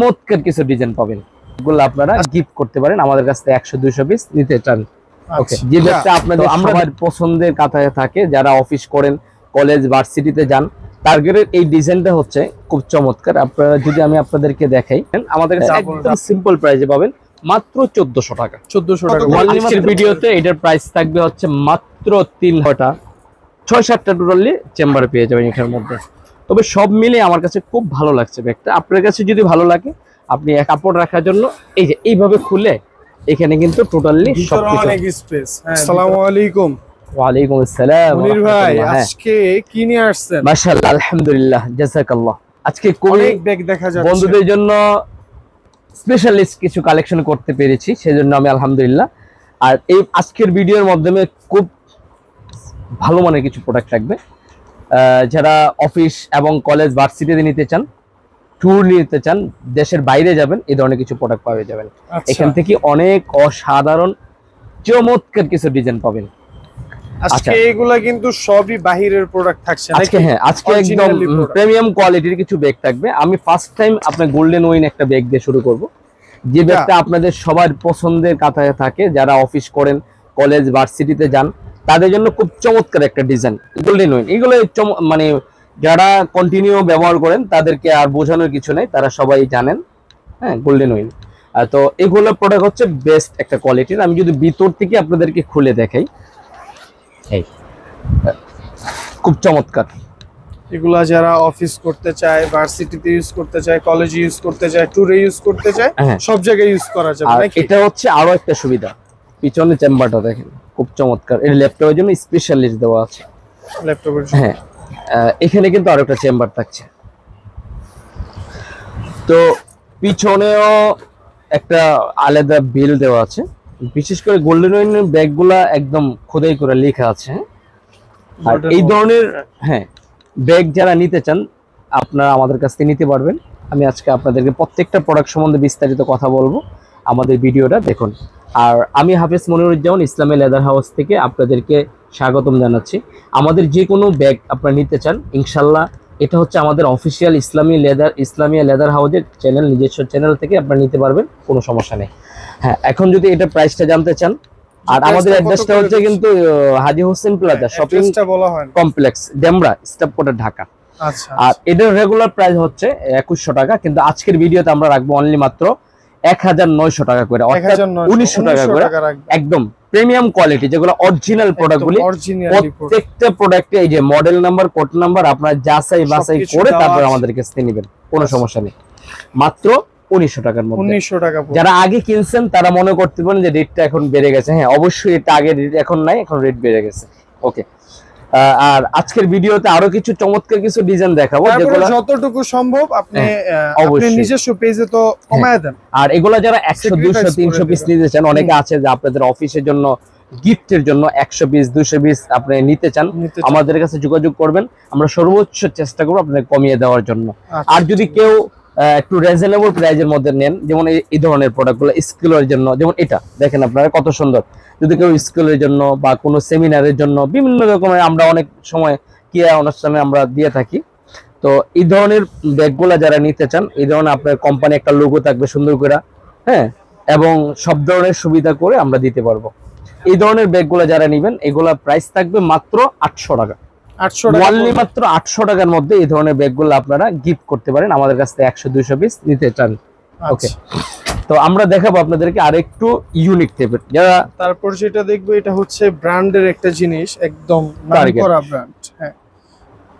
চমৎকার কিছু ডিজাইন পাবেন, এগুলো আপনারা গিফট করতে পারেন আমাদের কাছ থেকে 100-200 পিস নিতে চান। ওকে, যে ব্যক্তি আপনাদের সবার পছন্দের কাতারে থাকে, যারা অফিস করেন, কলেজ ভার্সিটিতে যান, টার্গেটের এই ডিজাইনটা হচ্ছে খুব চমৎকার। আপনারা যদি আমি আপনাদেরকে দেখাই, আমাদের কাছে একদম সিম্পল প্রাইসে পাবেন মাত্র 1400 টাকা। 1400 টাকা আজকের ভিডিওতে এটার প্রাইস থাকবে হচ্ছে মাত্র 3টা 6-7টা টোটালি চেম্বারে পেয়ে যাবেন এটার মধ্যে। তবে সব মিলে আমার কাছে খুব ভালো লাগছে ব্যাগটা। আপনার কাছে যদি ভালো লাগে, আপনি এক কাপড় রাখার জন্য এই যে এইভাবে খুলে এখানে কিন্তু টোটালি সবকিছু অনেক স্পেস। আসসালামু আলাইকুম। ওয়ালাইকুম আসসালাম। মুনির ভাই আজকে কি নিয়ে আসছেন? মাশাআল্লাহ, আলহামদুলিল্লাহ, জাযাকাল্লাহ। আজকে অনেক ব্যাগ দেখা যাচ্ছে, বন্ধুদের জন্য স্পেশালিস্ট কিছু কালেকশন করতে পেরেছি, সেজন্য আমি আলহামদুলিল্লাহ। আর এই আজকের ভিডিওর মাধ্যমে খুব ভালো মানের কিছু প্রোডাক্ট থাকবে। যারা অফিস এবং কলেজ ভার্সিটিতে নিতে চান, ট্যুর নিতে চান, দেশের বাইরে যাবেন, এই ধরনের কিছু প্রোডাক্ট পাওয়া যাবেন। এখান থেকে অনেক অসাধারণ চমৎকার কিছু ডিজাইন পাবেন। আজকে এগুলা কিন্তু সবই বাহিরের প্রোডাক্ট থাকছে আজকে। হ্যাঁ, আজকে একদম প্রিমিয়াম কোয়ালিটির কিছু ব্যাগ থাকবে। আমি ফার্স্ট টাইম আপনার গোল্ডেন উইন একটা ব্যাগ দিয়ে শুরু করব, যে ব্যাগটা আপনাদের সবার পছন্দের কাতারে থাকে, যারা অফিস করেন, কলেজ ভার্সিটিতে যান, তাদের জন্য খুব চমৎকার একটা ডিজাইন গোল্ডেন উইন। এগুলো মানে যারা কন্টিনিউ ব্যবহার করেন তাদেরকে আর বোঝানোর কিছু নেই, তারা সবাই জানেন। হ্যাঁ, গোল্ডেন উইন। তো এগুলো প্রোডাক্ট হচ্ছে বেস্ট একটা কোয়ালিটির। আমি যদি ভিতর থেকে আপনাদেরকে খুলে দেখাই, এই খুব চমৎকার। এগুলা যারা অফিস করতে চায়, ভার্সিটিতে ইউজ করতে চায়, কলেজে ইউজ করতে চায়, ট্যুরে ইউজ করতে চায়, সব জায়গায় ইউজ করা যাবে নাকি? এটা হচ্ছে আরো একটা সুবিধা, পিছনে চেম্বারটা দেখেন খুব চমৎকার। এর ল্যাপটপের জন্য স্পেশালিস্ট দেওয়া আছে, ল্যাপটপের জন্য। হ্যাঁ, এখানে কিন্তু আরো একটা চেম্বার থাকছে। তো পিছনেও একটা আলাদা বিল দেওয়া আছে। বিশেষ করে গোল্ডেন উইনের ব্যাগগুলা একদম খোদাই করে লেখা আছে। আর এই ধরনের ব্যাগ যারা নিতে চান, আপনারা আমাদের কাছ থেকে নিতে পারবেন। আমি আজকে আপনাদেরকে প্রত্যেকটা প্রোডাক্ট সম্বন্ধে বিস্তারিত কথা বলবো, আমাদের ভিডিওটা দেখুন। আর আমি হাফেজ মনিরুজ্জামান, ইসলামী লেদার হাউস থেকে আপনাদেরকে স্বাগতম জানাচ্ছি। আমাদের যে কোনো ব্যাগ আপনারা নিতে চান, ইনশাল্লাহ এটা হচ্ছে আমাদের অফিসিয়াল ইসলামিয়া লেদার হাউসের চ্যানেল, নিজস্ব চ্যানেল থেকে আপনারা নিতে পারবেন, কোনো সমস্যা নেই। হ্যাঁ, এখন যদি এটা প্রাইসটা জানতে চান, আর আমাদের অ্যাড্রেসটা হচ্ছে কিন্তু Haji Hossain plaza shopping complex, Demra, staff quarter, Dhaka. আচ্ছা। আর এটার রেগুলার প্রাইস হচ্ছে 2100 টাকা, কিন্তু আজকের ভিডিওতে আমরা রাখবো অনলি মাত্র 1900 টাকা করে, অর্থাৎ 1900 টাকা করে। একদম প্রিমিয়াম কোয়ালিটি, যেগুলো অরিজিনাল প্রোডাক্টগুলি, প্রত্যেকটা প্রোডাক্টে এই যে মডেল নাম্বার, কোড নাম্বার আপনারা যাচাই বাছাই করে তারপর আমাদের কাছ থেকে নেবেন, কোনো সমস্যা নেই। মাত্র 1900 টাকার মধ্যে। 1900 টাকা। যারা আগে কিনছেন তারা মনে করতে পারেন যে রেটটা এখন বেড়ে গেছে। হ্যাঁ, অবশ্যই এটা আগে রেট এখন নাই, এখন রেট বেড়ে গেছে। ওকে, আর আজকের ভিডিওতে আরো কিছু চমৎকার কিছু ডিজাইন দেখাবো, যেগুলো যতটুকু সম্ভব আপনি নিজস্ব পেজে তো কমায় দেন। আর এগুলা যারা 100, 200, 300 পিস নিতে চান, অনেকে আছে যে আপনাদের অফিসের জন্য, গিফটের জন্য 100 পিস 200 পিস আপনি নিতে চান, আমাদের কাছে যোগাযোগ করবেন। আমরা সর্বোচ্চ চেষ্টা করবো আপনাদের কমিয়ে দেওয়ার জন্য। আর যদি কেউ একটু রিজনেবল প্রাইজের মধ্যে নেন, যেমন এই ধরনের প্রোডাক্টগুলো স্কুলের জন্য, যেমন এটা দেখেন আপনারা কত সুন্দর। যদি কেউ স্কুলের জন্য বা কোনো সেমিনারের জন্য, বিভিন্ন রকমের আমরা অনেক সময় ক্রিয়া অনুষ্ঠানে আমরা দিয়ে থাকি। তো এই ধরনের ব্যাগগুলা যারা নিতে চান, এই ধরনের আপনার কোম্পানি একটা লোগো থাকবে সুন্দর করে, হ্যাঁ, এবং সব ধরনের সুবিধা করে আমরা দিতে পারবো। এই ধরনের ব্যাগগুলা যারা নেবেন, এগুলা প্রাইস থাকবে মাত্র 800 টাকা। 800 টাকা, অনলি মাত্র 800 টাকার মধ্যে এই ধরনের ব্যাগগুলো আপনারা গিফট করতে পারেন আমাদের কাছ থেকে 100-200 পিস নিতে চান। ওকে, তো আমরা দেখাবো আপনাদেরকে আরেকটু ইউনিক টাইপের। যারা তারপর যেটা দেখবো, এটা হচ্ছে ব্র্যান্ডের একটা জিনিস, একদম নামকরা ব্র্যান্ড। হ্যাঁ,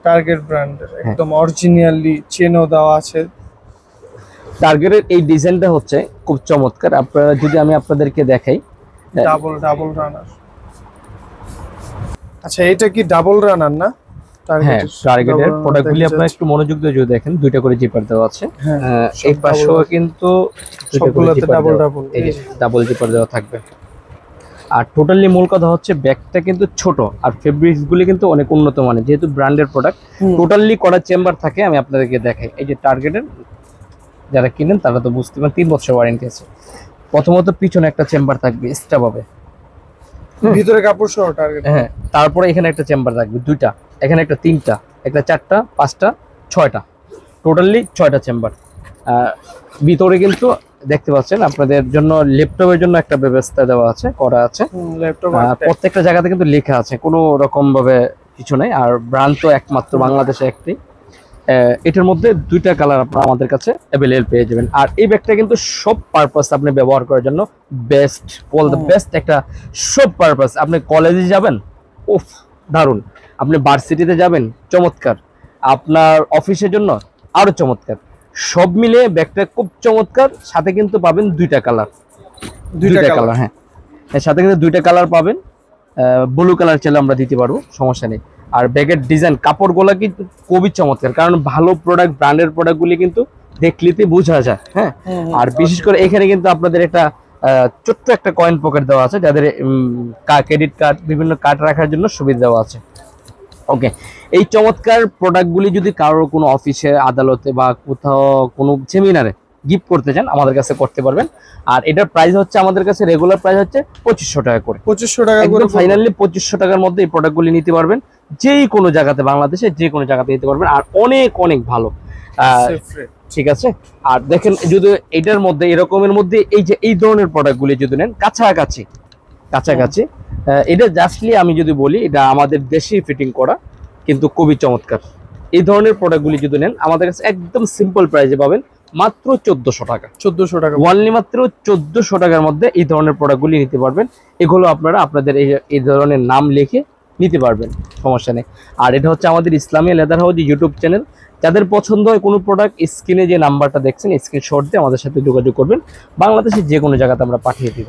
টার্গেট ব্র্যান্ডের, একদম অরিজিনালি চেনও দেওয়া আছে। টার্গেটের এই ডিজাইনটা হচ্ছে খুব চমৎকার। আপনারা যদি আমি আপনাদেরকে দেখাই, ডাবল রানার। আচ্ছা, এটা কি ডাবল রানার না? হ্যাঁ, টার্গেটের প্রোডাক্টগুলি আপনারা একটু মনোযোগ দিয়ে যদি দেখেন, দুইটা করে জিপার দেওয়া আছে। এই পাশেও কিন্তু সবগুলোতে ডাবল জিপার দেওয়া থাকবে। আর টোটালি মূল কথা হচ্ছে ব্যাগটা কিন্তু ছোট, আর ফেব্রিক্স গুলি কিন্তু অনেক উন্নত মানের, যেহেতু ব্র্যান্ডের প্রোডাক্ট। টোটালি করা চেম্বার থাকে, আমি আপনাদেরকে দেখাই। এই যে টার্গেটের যারা কিনেন তারা তো বুঝতে পারেন 3 বছর ওয়ারেন্টি আছে। প্রথমত পিছনে একটা চেম্বার থাকবে, স্টাফ হবে, ভিতরে কাপড় সহ টার্গেট। হ্যাঁ, তারপরে এখানে একটা চেম্বার থাকবে, 2টা, এখানে একটা 3টা, একটা 4টা, 5টা, 6টা, টোটালি 6টা চেম্বার। ভিতরে কিন্তু দেখতে পাচ্ছেন আপনাদের জন্য ল্যাপটপের জন্য একটা ব্যবস্থা দেওয়া আছে, করা আছে। প্রত্যেকটা জায়গাতে কিন্তু লেখা আছে, কোনো রকম ভাবে কিছু নাই। আর ব্র্যান্ড তো একমাত্র বাংলাদেশে একটি। এটার মধ্যে 2টা কালার আপনারা আমাদের কাছে অ্যাভেলেবল পেয়ে যাবেন। আর এই ব্যাগটা কিন্তু সব পারপাস আপনি ব্যবহার করার জন্য বেস্ট, বেস্ট একটা সব পারপাস। আপনি কলেজে যাবেন, উফ দারুন। আপনি ভার্সিটিতে যাবেন, চমৎকার। আপনার অফিসের জন্য আরো চমৎকার। সব মিলে ব্যাগটা খুব চমৎকার। সাথে কিন্তু পাবেন 2টা কালার, 2টা কালার। হ্যাঁ, সাথে কিন্তু 2টা কালার পাবেন। ব্লু কালার চাইলে আমরা দিতে পারবো, সমস্যা নেই। আর ব্যাগের ডিজাইন, কাপড়গুলো কিন্তু খুবই চমৎকার, কারণ ভালো প্রোডাক্ট, ব্র্যান্ডের প্রোডাক্টগুলি কিন্তু দেখলিতে বোঝা যায়। হ্যাঁ, আর বিশেষ করে এখানে কিন্তু আপনাদের একটা ছোট্ট একটা কয়েন পকেট দেওয়া আছে, যাদের ক্রেডিট কার্ড, বিভিন্ন কার্ড রাখার জন্য সুবিধা দেওয়া আছে। ওকে, এই চমৎকার প্রোডাক্টগুলি যদি কারোর কোনো অফিসে, আদালতে বা কোথাও কোনো সেমিনারে গিফট করতে চান, আমাদের কাছে করতে পারবেন। আর এটার প্রাইস হচ্ছে আমাদের কাছে রেগুলার প্রাইস হচ্ছে 2500 টাকা করে। 2500 টাকা করে ফাইনালি 2500 টাকার মধ্যে এই প্রোডাক্টগুলি নিতে পারবেন, যেই কোনো জায়গাতে, বাংলাদেশে যে কোনো জায়গাতে নিতে পারবেন। আর অনেক অনেক ভালো, ঠিক আছে। আর দেখেন, যদি এটার মধ্যে, এরকমের মধ্যে এই যে এই ধরনের প্রোডাক্টগুলি যদি নেন কাছাকাছি, এটা জাস্টলি আমি যদি বলি, এটা আমাদের দেশেই ফিটিং করা, কিন্তু খুবই চমৎকার। এই ধরনের প্রোডাক্টগুলি যদি নেন আমাদের কাছে একদম সিম্পল প্রাইসে পাবেন, মাত্র 1400 টাকা। 1400 টাকা ওনলি, মাত্র 1400 টাকার মধ্যে এই ধরনের প্রোডাক্টগুলি নিতে পারবেন। এগুলো আপনারা আপনাদের এই ধরনের নাম লিখে নিতে পারবেন, সমস্যা নেই। আর এটা হচ্ছে আমাদের ইসলামী লেদার হাউস ইউটিউব চ্যানেল। যাদের পছন্দ হয় কোনো প্রোডাক্ট, স্ক্রিনে যে নাম্বারটা দেখছেন, স্ক্রিনশট দিয়ে আমাদের সাথে যোগাযোগ করবেন। বাংলাদেশের যে কোনো জায়গাতে আমরা পাঠিয়ে দিব।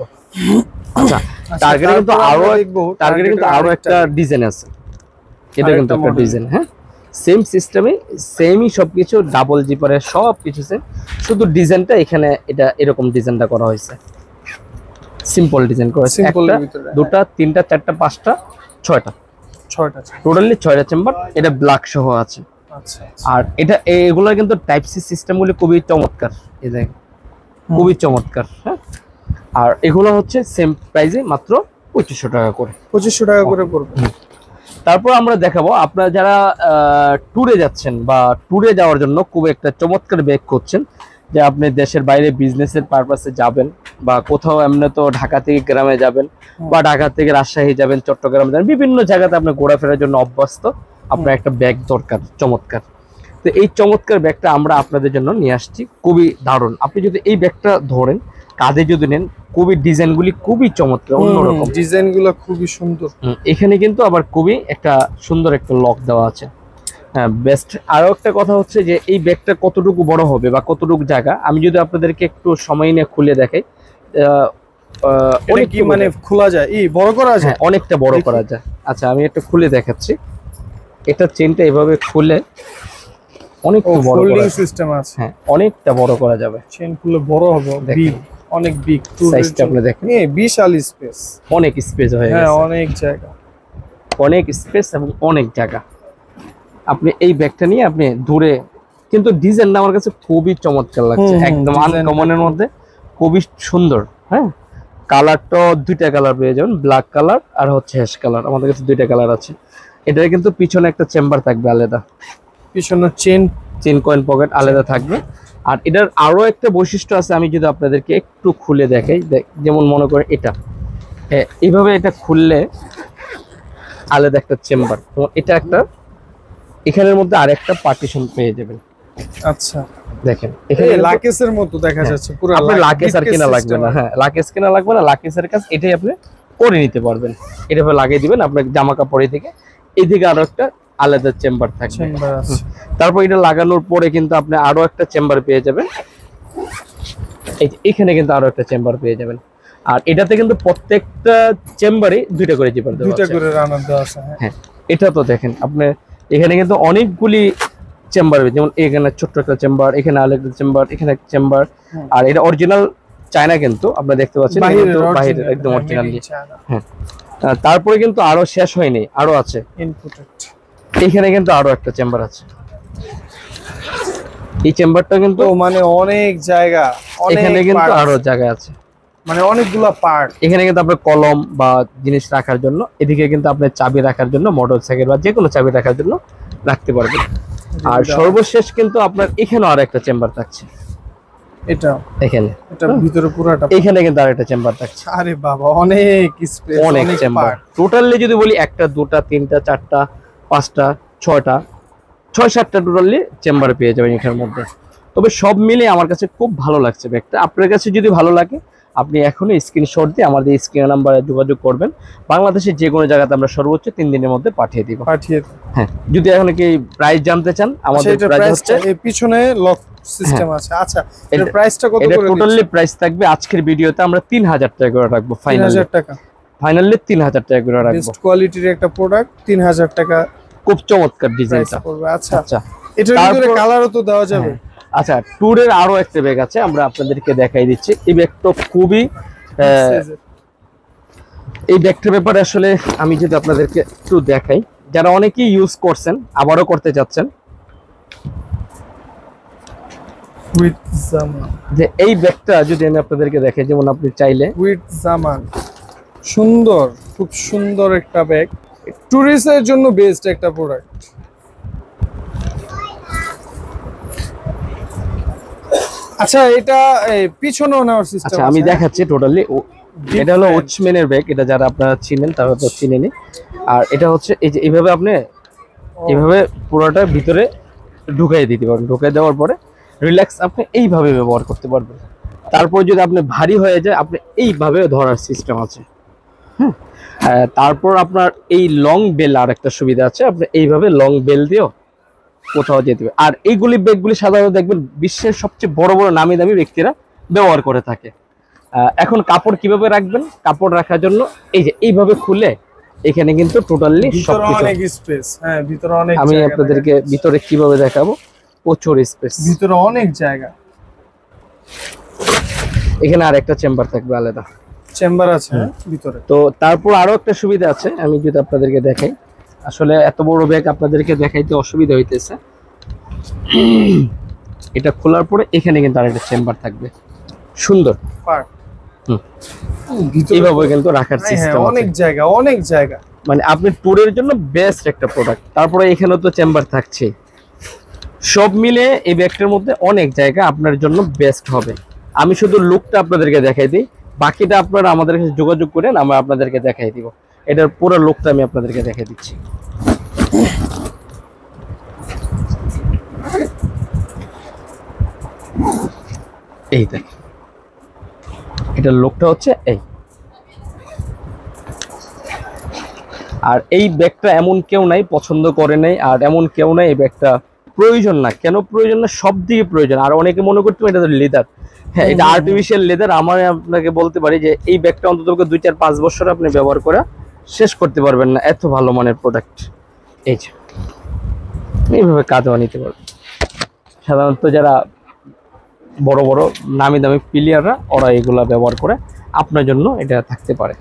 আচ্ছা, টার্গেটে কিন্তু আরো একটা ডিজাইন আছে। এটা কিন্তু একটা ডিজাইন, হ্যাঁ, সেম সিস্টেমে, সেমই সবকিছু, ডাবল জিপারের সব কিছু সেম, শুধু ডিজাইনটা এখানে এটা এরকম ডিজাইনটা করা হয়েছে, সিম্পল ডিজাইন করা হয়েছে। একটা, দুটা, তিনটা, চারটা, পাঁচটা, ছয়টা টোটালি 6টা চেম্বার। এটা ব্ল্যাক সহ আছে। আর এটা এগুলো কিন্তু টাইপ সি সিস্টেমগুলি খুবই চমৎকার, এই দেখেন খুবই চমৎকার। হ্যাঁ, আর এগুলো হচ্ছে সেম প্রাইসে মাত্র 2500 টাকা করে। 2500 টাকা করে পড়বে। তারপর আমরা দেখাবো, আপনারা যারা ট্যুরে যাচ্ছেন বা ট্যুরে যাওয়ার জন্য খুব একটা চমৎকার ব্যাগ করছেন, যে আপনি দেশের বাইরে বিজনেসের পারপাসে যাবেন, বা কোথাও এমনি তো ঢাকা থেকে গ্রামে যাবেন, বা ঢাকা থেকে রাজশাহী যাবেন, চট্টগ্রাম যাবেন, বিভিন্ন জায়গাতে আপনি ঘোরাফেরার জন্য অভ্যস্ত, আপনার একটা ব্যাগ দরকার চমৎকার। তো এই চমৎকার ব্যাগটা আমরা আপনাদের জন্য নিয়ে আসছি, খুবই দারুণ। আপনি যদি এই ব্যাগটা ধরেন, কাঁধে যদি নেন, খুবই ডিজাইনগুলি খুবই চমৎকার, অন্যরকম ডিজাইনগুলো খুবই সুন্দর। এখানে কিন্তু আবার খুবই একটা সুন্দর একটা লক দেওয়া আছে। হ্যাঁ, বেস্ট। আরো একটা কথা হচ্ছে যে এই ব্যাগটা কতটুকু বড় হবে বা কতটুকু জায়গা, আমি যদি আপনাদেরকে একটু সময় নিয়ে খুলে দেখাই, অনেক কি মানে খোলা যায়, বড় করা যায়, অনেকটা বড় করা যায়। আচ্ছা, আমি একটা খুলে দেখাচ্ছি। এটা চেনটা এভাবে খুলে অনেক বড় সিস্টেম আছে। হ্যাঁ, অনেকটা বড় করা যাবে, চেন খুলে বড় হবে, অনেক বিগ সাইজটা আপনি দেখেন, বিশাল স্পেস, অনেক স্পেস হয়ে গেছে। হ্যাঁ, অনেক জায়গা, অনেক স্পেস এবং অনেক জায়গা। আপনি এই ব্যাগটা নিয়ে আপনি দূরে, কিন্তু ডিজাইনটা আমার কাছে খুবই চমৎকার লাগছে, একদম আনকমনের মধ্যে খুবই সুন্দর। হ্যাঁ, কালারটা 2টা কালার পেয়ে যাবেন, ব্ল্যাক কালার আর হচ্ছে হ্যাশ কালার। আমাদের কাছে 2টা কালার আছে। এটা কিন্তু পিছনে একটা চেম্বার থাকবে আলাদা, পিছনে চেন কয়েন পকেট আলাদা থাকবে। আর এটার আরো একটা বৈশিষ্ট্য আছে, আমি যদি আপনাদেরকে একটু খুলে দেখাই, যেমন মনে করে এটা এইভাবে, এটা খুললে আলাদা একটা চেম্বার, এটা একটা, এখানের মধ্যে আরেকটা পার্টিশন পেয়ে যাবেন। আচ্ছা, দেখেন এখানে লাকেসের মতো দেখা যাচ্ছে পুরো। আপনার লাকেস আর কেনা লাগবে না। হ্যাঁ, লাকেস কেনা লাগবে না, লাকেসের কাজ এটাই আপনি করে নিতে পারবেন। এটা লাগিয়ে দিবেন আপনার জামা কাপড় থেকে, এইদিকে আরো একটা আলাদা চেম্বার থাকবে। তারপর এটা লাগানোর পরে কিন্তু আপনি আরো একটা চেম্বার পেয়ে যাবেন, এখানে কিন্তু আরো একটা চেম্বার পেয়ে যাবেন। আর এটাতে কিন্তু প্রত্যেকটা চেম্বারে 2টা করে জিপার দেওয়া আছে, 2টা করে রানার দেওয়া আছে। হ্যাঁ, এটা তো দেখেন আপনি, এখানে কিন্তু অনেকগুলি চেম্বার, যেমন এখানে ছোট্ট একটা চেম্বার, এখানে আরেকটা চেম্বার, এখানে একটা চেম্বার। আর এটা অরিজিনাল চায়না, কিন্তু আপনারা দেখতে পাচ্ছেন বাইরে একদম অরিজিনাল। হ্যাঁ, তারপরে কিন্তু আরো শেষ হয়নি, আরো আছে। এখানে কিন্তু আরো একটা চেম্বার আছে। এই চেম্বারটা কিন্তু মানে অনেক জায়গা, এখানে কিন্তু আরো জায়গা আছে, মানে অনেকগুলা পার্ট। এখানে কিন্তু আপনার কলম বা জিনিস রাখার জন্য, এদিকে কিন্তু আপনার চাবি রাখার জন্য, মোটরসাইকেল বা যে কোনো চাবি রাখার জন্য রাখতে পারবেন। আর সর্বশেষ কিন্তু আপনার এখানেও আর একটা চেম্বার থাকছে, এটা এখানে এটা ভিতরে পুরোটা এখানে কিন্তু আরেকটা চেম্বার থাকছে। আরে বাবা অনেক স্পেস, অনেক চেম্বার। টোটালি যদি বলি একটা দুটা তিনটা চারটা পাঁচটা ছয়টা 6-7টা টোটালি চেম্বার পেয়ে যাবেন এখানের মধ্যে। তবে সব মিলে আমার কাছে খুব ভালো লাগছে ব্যাগটা। আপনার কাছে যদি ভালো লাগে আপনি এখনই স্ক্রিনশট দিয়ে আমাদের স্ক্রিন নাম্বারে যোগাযোগ করবেন। বাংলাদেশের যে কোনো জায়গাতে আমরা সর্বোচ্চ 3 দিনের মধ্যে পাঠিয়ে দিব। হ্যাঁ, যদি এখন কি প্রাইস জানতে চান আমাদের প্রাইস হচ্ছে এই পিছনে লক সিস্টেম আছে। আচ্ছা, এর প্রাইসটা কত করে? এটা টোটালি প্রাইস থাকবে আজকের ভিডিওতে আমরা 3000 টাকা করে রাখবো। 3000 টাকা ফাইনালি 3000 টাকা করে রাখবো। বেস্ট কোয়ালিটির একটা প্রোডাক্ট 3000 টাকা। খুব চমৎকার ডিজাইনটা। আচ্ছা আচ্ছা, এটার ভিতরে কালারও তো দেওয়া যাবে। আচ্ছা, ট্যুরের আরো একটা ব্যাগ আছে, আমরা আপনাদেরকে দেখাই দিচ্ছি। এই ব্যাগটা খুবই এই ব্যাগটার ব্যাপারে আসলে আমি যদি আপনাদেরকে একটু দেখাই, যারা অনেকেই ইউজ করছেন আবারও করতে চাচ্ছেন, উইথ জামান, যে এই ব্যাগটা যদি আমি আপনাদেরকে দেখাই, যেমন আপনি চাইলে উইথ জামান, সুন্দর, খুব সুন্দর একটা ব্যাগ, ট্যুরিস্টের জন্য বেস্ট একটা প্রোডাক্ট। আচ্ছা, এটা পিছনেও নেওয়ার সিস্টেম। আচ্ছা, আমি দেখাচ্ছি টোটালি। এটা হলো ওচম্যানের ব্যাগ, এটা যারা আপনারা চিনেন তারা তো চিনেনি। আর এটা হচ্ছে এই যে এইভাবে আপনি এইভাবে পুরোটা ভিতরে ঢুকাই দিতে পারবেন। ঢুকাই দেওয়ার পরে রিল্যাক্স আপনি এইভাবে ব্যবহার করতে পারবেন। তারপর যদি আপনি ভারী হয়ে যায় আপনি এইভাবে ধরার সিস্টেম আছে। তারপর আপনার এই লং বেল আর একটা সুবিধা আছে, আপনি এইভাবে লং বেল দিয়েও কোথাও যেতে হবে। আর এইগুলি ব্যাগগুলি সাধারণত দেখবেন বিশ্বের সবচেয়ে বড় বড় নামি দামি ব্যক্তিরা ব্যবহার করে থাকে। এখন কাপড় কিভাবে রাখবেন, কাপড় রাখার জন্য এই যে এইভাবে খুলে এখানে কিন্তু টোটালি সবকিছু অনেক স্পেস। হ্যাঁ, ভিতরে অনেক আমি আপনাদেরকে ভিতরে কিভাবে দেখাবো, প্রচুর স্পেস, ভিতরে অনেক জায়গা। এখানে আরেকটা চেম্বার থাকবে, আলাদা চেম্বার আছে ভিতরে। তো তারপর আরো একটা সুবিধা আছে, আমি যদি আপনাদেরকে দেখাই, আসলে এত বড় ব্যাগ আপনাদেরকে দেখাইতে অসুবিধা হইতেছে। এটা খোলার পরে এখানে কিন্তু আরেকটা চেম্বার থাকবে, সুন্দর। এইভাবে কিন্তু রাখার সিস্টেম আছে, অনেক জায়গা, অনেক জায়গা। মানে আপনি ট্যুরের জন্য বেস্ট একটা প্রোডাক্ট। তারপরে এখানে তো চেম্বার থাকছে, সব মিলে এই ব্যাগটার মধ্যে অনেক জায়গা আপনার জন্য বেস্ট হবে। আমি শুধু লুকটা আপনাদেরকে দেখাই দিই, বাকিটা আপনারা আমাদের কাছে যোগাযোগ করেন, আমরা আপনাদেরকে দেখাই দিব। এটার পুরো লুকটা আমি আপনাদেরকে দেখাই দিচ্ছি। এই দেখেন, এটার লুকটা হচ্ছে এই। আর এই ব্যাগটা এমন কেউ নাই পছন্দ করে নাই, আর এমন কেউ নাই এই ব্যাগটা প্রয়োজন না। কেন প্রয়োজন না, সব দিকে প্রয়োজন। আর অনেকে মনে করতে এটা তো লেদার, হ্যাঁ এটা আর্টিফিশিয়াল লেদার। আমার আপনাকে বলতে পারি যে এই ব্যাগটা অন্তত 2-4-5 বছর আপনি ব্যবহার করে শেষ করতে পারবেন না, এত ভালো মানের প্রোডাক্ট। এই যে এইভাবে কাঁধেও নিতে পারবেন। সাধারণত যারা বড় বড় নামি দামি প্লেয়াররা ওরা এগুলা ব্যবহার করে, আপনার জন্য এটা থাকতে পারে।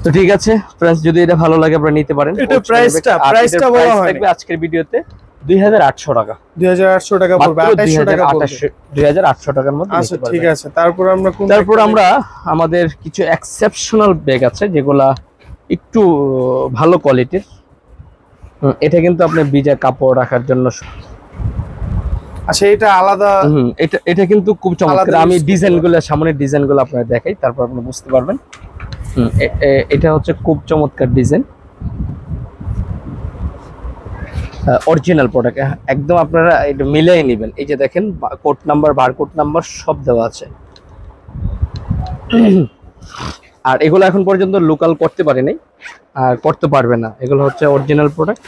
তো ঠিক আছে ফ্রেন্ডস, যদি এটা ভালো লাগে আপনারা নিতে পারেন। এটা প্রাইসটা বলা হয় থাকবে আজকের ভিডিওতে 2800 টাকা। 2800 টাকা পড়বে, 2800 টাকা পড়বে, 2800 টাকার মধ্যে। আচ্ছা ঠিক আছে। তারপর আমরা আমাদের কিছু এক্সেপশনাল ব্যাগ আছে যেগুলা একটু ভালো কোয়ালিটির। এটা কিন্তু আপনি ভিজা কাপড় রাখার জন্য। আচ্ছা, এটা আলাদা। এটা কিন্তু খুব চমৎকার। আমি ডিজাইনগুলো, সামনের ডিজাইনগুলো আপনাদের দেখাই, তারপর আপনি বুঝতে পারবেন। এটা হচ্ছে খুব চমৎকার ডিজাইন, অরিজিনাল প্রোডাক্ট একদম। আপনারা এটা মিলাই নেবেন। এই যে দেখেন কোড নাম্বার, বারকোড নাম্বার সব দেওয়া আছে। আর এগুলো এখন পর্যন্ত লোকাল করতে পারে নাই আর করতে পারবে না। এগুলো হচ্ছে অরিজিনাল প্রোডাক্ট।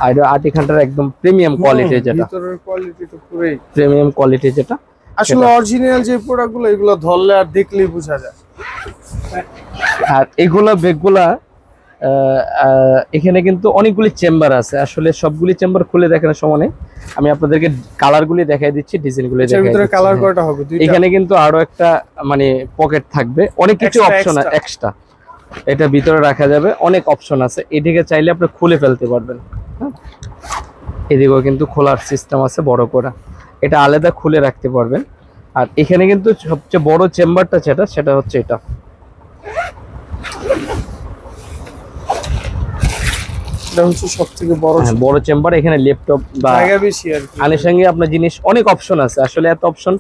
আর আর্টিক হান্টার একদম প্রিমিয়াম কোয়ালিটি, যেটা ভিতরের কোয়ালিটি তো পুরোই প্রিমিয়াম কোয়ালিটি, যেটা আসলে অরিজিনাল যে প্রোডাক্টগুলো এগুলো ধরলে আর দেখলেই বোঝা যায়। আর এগুলা ব্যাগগুলা এখানে কিন্তু অনেকগুলি চেম্বার আছে, আসলে সবগুলি চেম্বার খুলে দেখানোর সময় নেই। আমি আপনাদেরকে কালারগুলি দেখাই দিচ্ছি, ডিজাইনগুলি দেখাই দিচ্ছি। কালার কয়টা হবে? এখানে কিন্তু আরো একটা মানে পকেট থাকবে, অনেক কিছু অপশন আছে এক্সট্রা। এটা ভিতরে রাখা যাবে, অনেক অপশন আছে। এদিকে চাইলে আপনি খুলে ফেলতে পারবেন। এদিকেও কিন্তু খোলার সিস্টেম আছে বড় করে, এটা আলাদা খুলে রাখতে পারবেন। আর এখানে কিন্তু সবচেয়ে বড় চেম্বারটা সেটা হচ্ছে এটা। এটা হচ্ছে সবথেকে বড় চেম্বার। এখানে ল্যাপটপ বা জায়গা বেশি আর কি, আনুষঙ্গিক আপনার জিনিস অনেক অপশন আছে। আসলে এত অপশন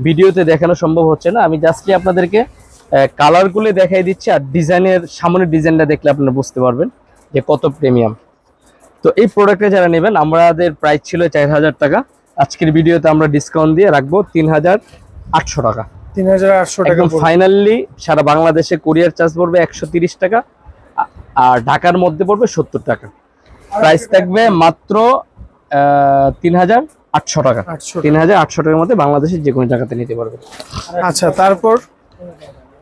ভিডিওতে দেখানো সম্ভব হচ্ছে না, আমি জাস্টলি আপনাদেরকে কালারগুলো দেখাই দিচ্ছি, আর ডিজাইনের সামনের ডিজাইনটা দেখলে আপনারা বুঝতে পারবেন যে কত প্রিমিয়াম। তো এই প্রোডাক্টে যারা নেবেন, আমাদের প্রাইস ছিল 4000 টাকা, আজকের ভিডিওতে আমরা ডিসকাউন্ট দিয়ে রাখবো 3800 টাকা। 3800 টাকা একদম ফাইনালি সারা বাংলাদেশে কুরিয়ার চার্জ পড়বে 130 টাকা, আর ঢাকার মধ্যে পড়বে 70 টাকা। প্রাইস থাকবে মাত্র 3800 টাকা। 3800 টাকার মধ্যে বাংলাদেশের যে কোনো জায়গাতে নিতে পারবেন। আচ্ছা, তারপর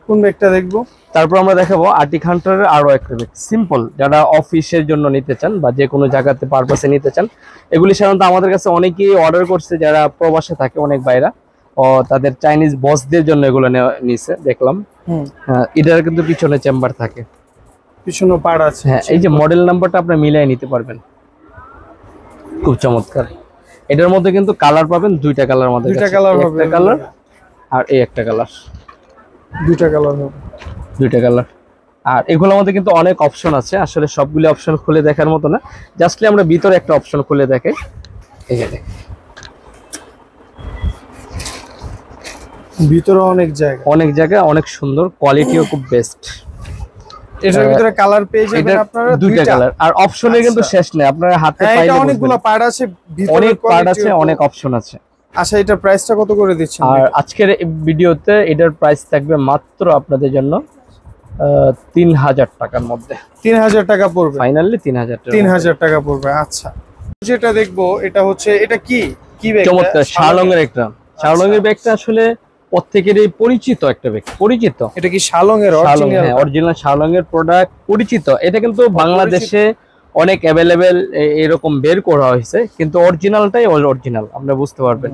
কোন ব্যাগটা দেখবো? তারপর আমরা দেখাবো আর্টিক হান্টারের আরো একটা ব্যাগ, সিম্পল, যারা অফিসের জন্য নিতে চান বা যে কোনো জায়গাতে পারপাসে নিতে চান। এগুলি সাধারণত আমাদের কাছে অনেকেই অর্ডার করছে যারা প্রবাসে থাকে, অনেক বাইরা, ও তাদের চাইনিজ বসদের জন্য এগুলো নিছে দেখলাম। হ্যাঁ, এটার কিন্তু পিছনে চেম্বার থাকে, পিছনে পাড় আছে। হ্যাঁ, এই যে মডেল নাম্বারটা আপনি মিলাই নিতে পারবেন, খুব চমৎকার। এটার মধ্যে কিন্তু কালার পাবেন, দুইটা কালার মধ্যে, দুইটা কালার হবে, একটা কালার আর এই একটা কালার, দুইটা কালার হবে, দুইটা কালার। আর এগুলোর মধ্যে কিন্তু অনেক অপশন আছে, আসলে সবগুলো অপশন খুলে দেখার মতো না, জাস্টলি আমরা ভিতরে একটা অপশন খুলে দেখাই। এই যে দেখেন, ভিতরে অনেক জায়গা, অনেক সুন্দর, কোয়ালিটিও খুব বেস্ট। এটার ভিতরে কালার পেয়ে যাবেন আপনারা দুইটা কালার, আর অপশনের কিন্তু শেষ নেই, আপনারা হাতে পাইলে অনেকগুলো পার্ট আছে, অনেক পার্ট আছে, অনেক অপশন আছে। আচ্ছা, এটা প্রাইসটা কত করে দিচ্ছেন? আর আজকের ভিডিওতে এটার প্রাইস থাকবে মাত্র আপনাদের জন্য 3000 টাকার মধ্যে। 3000 টাকা পড়বে ফাইনালি 3000 টাকা পড়বে। আচ্ছা, যেটা দেখবো এটা হচ্ছে, এটা কি ব্যাগ? চমৎকার শালংয়ের একটা, শালংয়ের ব্যাগটা আসলে প্রত্যেকেরই পরিচিত একটা ব্যাগ, পরিচিত। এটা কি শালংয়ের অরিজিনাল শালংয়ের প্রোডাক্ট, পরিচিত। এটা কিন্তু বাংলাদেশে অনেক অ্যাভেলেবেল এরকম বের করা হয়েছে, কিন্তু অরিজিনালটাই অরিজিনাল, আপনারা বুঝতে পারবেন।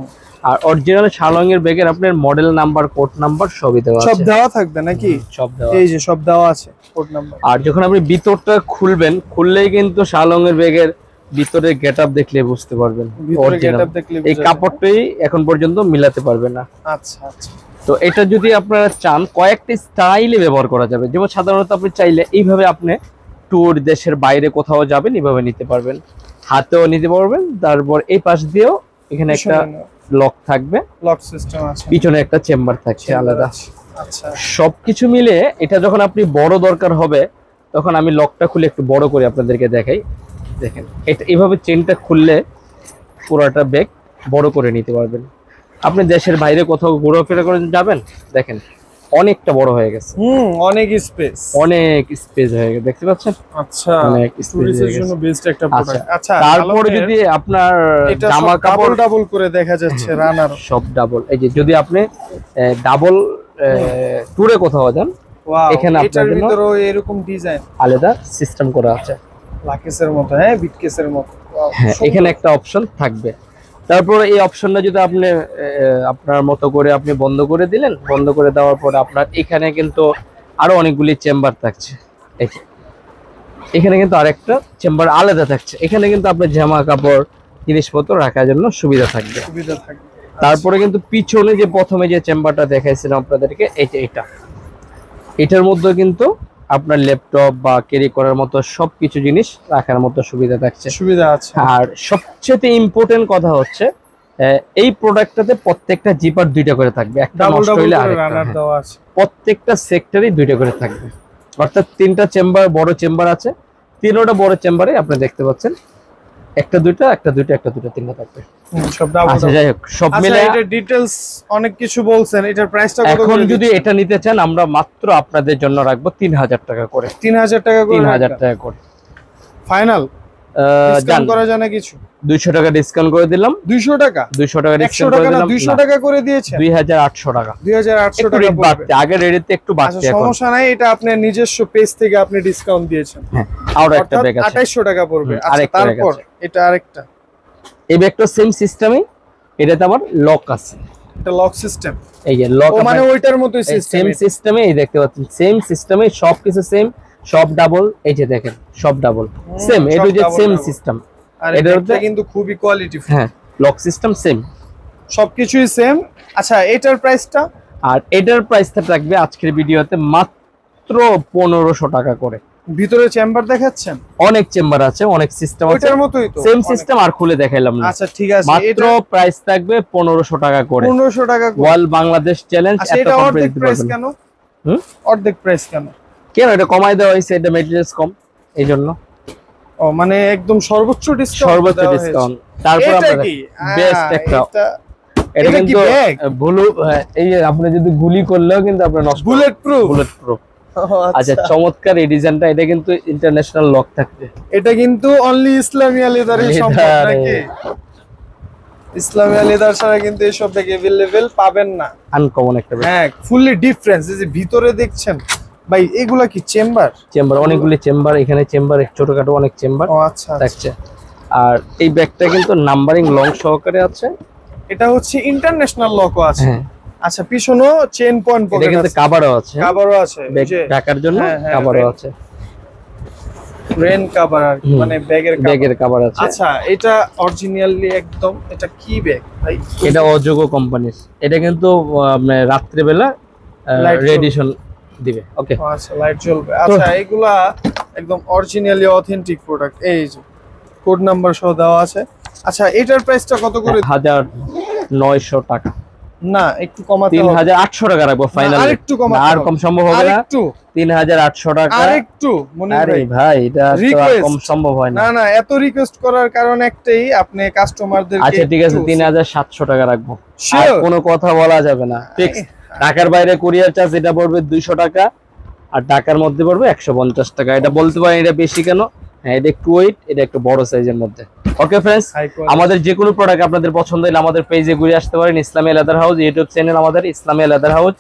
আর অরিজিনাল শালংয়ের ব্যাগের আপনার মডেল নাম্বার, কোড নাম্বার সবই দেওয়া আছে। সব দেওয়া থাকবে নাকি? সব দেওয়া, এই যে সব দেওয়া আছে, কোড নাম্বার। আর যখন আপনি ভিতরটা খুলবেন, খুললেই কিন্তু শালংয়ের ব্যাগের ভিতরে গেটআপ দেখলে বুঝতে পারবেন অরিজিনাল। এই কাপড়টাই এখন পর্যন্ত মিলাতে পারবে না। আচ্ছা আচ্ছা। তো এটা যদি আপনারা চান, কয়েকটা স্টাইলে ব্যবহার করা যাবে। যেমন সাধারণত আপনি চাইলে এইভাবে আপনি ট্যুর, দেশের বাইরে কোথাও যাবেন, এইভাবে নিতে পারবেন, হাতেও নিতে পারবেন। তারপর এই পাশ দিয়েও এখানে একটা লক থাকবে, লক সিস্টেম আছে, পিছনে একটা চেম্বার থাকছে আলাদা। আচ্ছা, সবকিছু মিলে এটা যখন আপনি বড় দরকার হবে, তখন আমি লকটা খুলে একটু বড় করে আপনাদেরকে দেখাই। দেখেন, এটা এইভাবে চেনটা খুললে পুরোটা ব্যাগ বড় করে নিতে পারবেন। আপনি দেশের বাইরে কোথাও ঘোরাফেরা করে যাবেন, দেখেন অনেকটা বড় হয়ে গেছে, অনেক স্পেস, অনেক স্পেস হয়ে গেছে, দেখতে পাচ্ছেন? আচ্ছা, অনেক স্পেস হয়ে গেছে। বেস্ট একটা প্রোডাক্ট। আচ্ছা, তারপরে যদি আপনার জামা কাপড় ডাবল করে দেখা যাচ্ছে, রানার সব ডাবল। এই যে যদি আপনি ডাবল ট্যুরে কোথাও যান, এখানে আপনার জন্য এরকম ডিজাইন আলাদা সিস্টেম করা আছে, লাকেসের মতো, হ্যাঁ, বিটকেসের মতো। হ্যাঁ, এখানে একটা অপশন থাকবে। তারপরে এই অপশনটা যদি আপনি আপনার মতো করে আপনি বন্ধ করে দিলেন, বন্ধ করে দেওয়ার পর আপনার এখানে কিন্তু আরো অনেকগুলি চেম্বার থাকছে। এখানে কিন্তু আরেকটা চেম্বার আলাদা থাকছে, এখানে কিন্তু আপনার জামা কাপড়, জিনিসপত্র রাখার জন্য সুবিধা থাকবে। তারপরে কিন্তু পিছনে যে প্রথমে যে চেম্বারটা দেখাইছিলাম আপনাদেরকে, এটার মধ্যে কিন্তু আপনার ল্যাপটপ বা ক্যারি করার মতো সবকিছু জিনিস রাখার মতো সুবিধা থাকছে, সুবিধা আছে। আর সবচেয়ে ইম্পর্টেন্ট কথা হচ্ছে, এই প্রোডাক্টটাতে প্রত্যেকটা জিপার দুইটা করে থাকবে, একটা নষ্ট হইলে আরেকটা, প্রত্যেকটা সেক্টরে দুইটা করে থাকবে। অর্থাৎ তিনটা চেম্বার, বড় চেম্বার আছে, তিনটা বড় চেম্বারে আপনি দেখতে পাচ্ছেন একটা দুইটা, একটা দুইটা, একটা দুইটা, তিনটা থাকবে। আচ্ছা, যাই হোক, সব মিলে এটা ডিটেইলস অনেক কিছু বলছেন। এটার প্রাইসটা কত? এখন যদি এটা নিতে চান, আমরা মাত্র আপনাদের জন্য রাখবো 3000 টাকা করে। 3000 টাকা করে, 3000 টাকা করে ফাইনাল। ডিসকাউন্ট করা যায় না কিছু? 200 টাকা ডিসকাউন্ট করে দিলাম। 200 টাকা? 200 টাকা ডিসকাউন্ট করে দিলাম। 200 টাকা করে দিয়েছেন? 2800 টাকা। 2800 টাকা বাড়তে, আগের রেটে একটু বাড়তে। এখন সমস্যা নাই, এটা আপনার নিজস্ব পেজ থেকে আপনি ডিসকাউন্ট দিয়েছেন। হ্যাঁ, আর একটা ব্যাগ আছে, 2800 টাকা পড়বে। আচ্ছা, তারপর এটা আরেকটা, এই ব্যাগটা সেম সিস্টেমই, এটাতে আবার লক আছে, এটা লক সিস্টেম। এই যে লক, মানে ওইটার মতোই সিস্টেম, সেম সিস্টেমে, এই দেখতে পাচ্ছেন সেম সিস্টেমে, সবকিছু সেম, সব ডাবল। এই যে দেখেন, সব ডাবল, সেম, এটা যে সেম সিস্টেম। আর এটা কিন্তু খুবই কোয়ালিটিফুল। হ্যাঁ, লক সিস্টেম সেম, সবকিছুই সেম। আচ্ছা, এটার প্রাইসটা? আর এটার প্রাইসটা থাকবে আজকের ভিডিওতে মাত্র 1500 টাকা করে। ভিতরে চেম্বার দেখাচ্ছেন? অনেক চেম্বার আছে, অনেক সিস্টেম আছে, ওইটার মতোই তো সেম সিস্টেম, আর খুলে দেখাইলাম না। আচ্ছা ঠিক আছে, মাত্র প্রাইস থাকবে 1500 টাকা করে, 1500 টাকা করে। ওয়াল বাংলাদেশ চ্যালেঞ্জ। আচ্ছা এটা অর্ধেক প্রাইস কেন? অর্ধেক প্রাইস কেন? কেন এটা কমাই দেওয়া হয়েছে, এটা মেটেরিয়ালস কম এই জন্য। ও মানে একদম সর্বোচ্চ ডিসকাউন্ট, সর্বোচ্চ ডিসকাউন্ট। তারপর আপনারা বেস্ট একটা, এটা কিন্তু ব্লু, এই যে আপনি যদি গুলি করলেও কিন্তু আপনার নষ্ট, বুলেট প্রুফ। Bullet proof. আচ্ছা চমৎকার এই ডিজাইনটা, এটা কিন্তু ইন্টারন্যাশনাল লক থাকবে। এটা কিন্তু অনলি ইসলামিয়া লেদারে সম্ভব নাকি? ইসলামিয়া লেদার ছাড়া কিন্তু এই সব ব্যাগ अवेलेबल পাবেন না। আনকমন একটা ব্যাগ। হ্যাঁ ফুললি ডিফারেন্স। এই যে ভিতরে দেখছেন ভাই, এগুলা কি চেম্বার? চেম্বার, অনেকগুলি চেম্বার, এখানে চেম্বার ছোটখাটো অনেক চেম্বার ও আচ্ছা থাকছে। আর এই ব্যাগটা কিন্তু নাম্বারিং লং সহকারে আছে। এটা হচ্ছে ইন্টারন্যাশনাল লকও আছে। হ্যাঁ আচ্ছা পিছনেও চেইন পয়েন্ট পকেট আছে, এটা কিন্তু কভারও আছে, কভারও আছে, ব্যাগ ঢাকার জন্য কভারও আছে, রেন কভার আর কি, মানে ব্যাগের কভার আছে। আচ্ছা এটা অরিজিনালি একদম, এটা কি ব্যাগ ভাই? এটা অযোগ্য কোম্পানির, এটা কিন্তু আপনার রাত্রি বেলা রেডিয়েশন দিবে। ওকে আচ্ছা লাইট জ্বলবে। আচ্ছা এগুলা একদম অরিজিনালি অথেন্টিক প্রোডাক্ট, এই যে কোড নাম্বার সহ দেওয়া আছে। আচ্ছা এটার প্রাইসটা কত করে? 1900 টাকা। না একটু কমাতে হবে, 3800 টাকা রাখবো ফাইনাল। আরেকটু কমাতে, আর কম সম্ভব হবে না? আরেকটু 3800 টাকা। আরেকটু মনে আরে ভাই এটা তো আর কম সম্ভব হয় না। না না এত রিকোয়েস্ট করার কারণ একটাই, আপনি কাস্টমারদেরকে। আচ্ছা ঠিক আছে 3700 টাকা রাখবো, আর কোনো কথা বলা যাবে না, ফিক্স। ঢাকার বাইরে কুরিয়ার চার্জ এটা পড়বে 200 টাকা, আর ঢাকার মধ্যে পড়বে 150 টাকা। এটা বলতে পারেন এটা বেশি কেন, হ্যাঁ এটা একটু ওয়েট, এটা একটু বড় সাইজের মধ্যে। ওকে ফ্রেন্ডস, আমাদের যে কোনো প্রোডাক্ট আপনাদের পছন্দ হলে আমাদের পেজে ঘুরে আসতে পারেন, Islamia leather house YouTube channel আমাদের ইসলামিয়া লেদার হাউস।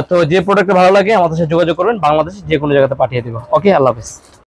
তো যে প্রোডাক্ট ভালো লাগে আমাদের সাথে যোগাযোগ করবেন, বাংলাদেশে যে কোনো জায়গাতে পাঠিয়ে দিব। ওকে আল্লাহ হাফেজ।